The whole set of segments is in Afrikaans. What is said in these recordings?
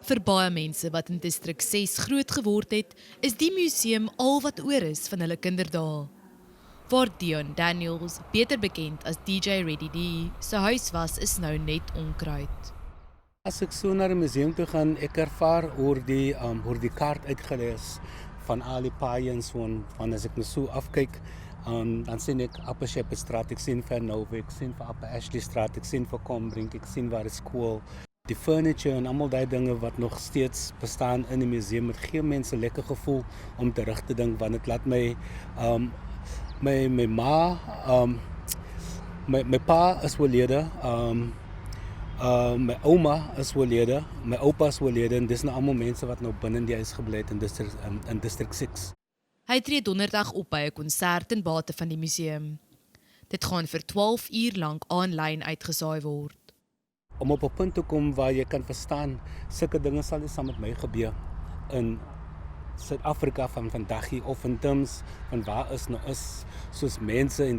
Vir baie mense wat in distrik 6 groot geword het, is die museum al wat oor is van hulle kinderdae. Waar Dion Daniels, beter bekend as DJ Ready D, sy huis was, is nou net onkruid. As ek so na die museum toe gaan, ek ervaar hoe die kaart uitgelê is van al die paaie en so, en as ek nou so afkyk, dan sien ek Upper Shepherdstraat, ek sien vir Nova, ek sien vir Upper Ashley Straat, ek sien vir Combrink, ek sien waar die skool. Die furniture en almal die dinge wat nog steeds bestaan in die museum, het gee mense 'n lekker gevoel om terug te dink, want dit laat my my ma, my pa is oorlede, my ouma is oorlede, my oupa is oorlede, en dis nou almal mense wat nou binne die huis gebly het in District 6. Hy tree donderdag op by 'n konsert in bate van die museum. Dit gaan vir 12 uur lank aanlyn uitgesaai word. Om op 'n punt te kom waar jy kan verstaan, sulke dinge sal nie saam met my gebeur in Suid-Afrika van vandag hier, of in terms van waar is nou is soos mense in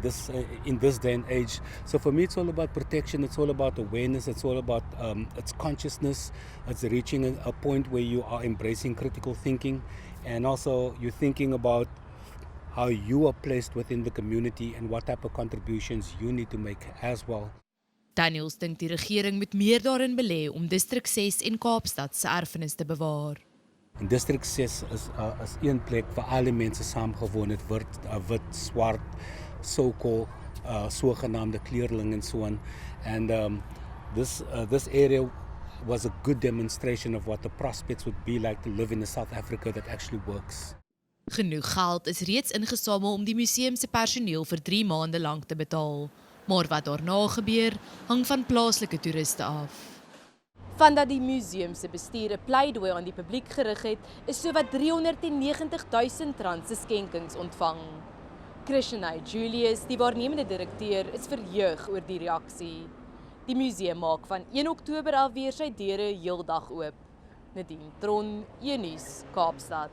this day and age. So for me it's all about protection, it's all about awareness, it's all about it's consciousness, it's reaching a point where you are embracing critical thinking, and also you're thinking about how you are placed within the community and what type of contributions you need to make as well. Daniels dink die regering moet meer daarin belê om Distrik 6 en Kaapstad se erfenis te bewaar. In District 6 is een plek waar alle mense saamgewoon het, wit, swart, so-called sogenaamde kleurling en so on. And this area was a good demonstration of what the prospects would be like to live in a South Africa that actually works. Genoeg geld is reeds ingesamel om die museum se personeel vir 3 maande lank te betaal. Maar wat daarna gebeur, hang van plaaslike toeriste af. Vandat die museum se bestuur 'n pleidooi aan die publiek gerig het, is sowat R390 000 se skenkings ontvang. Krishnay Julius, die waarnemende direkteur, is verheug oor die reaksie. Die museum maak van 1 Oktober af weer sy deure heeldag oop. Nadine Tron, Een Nuus, Kaapstad.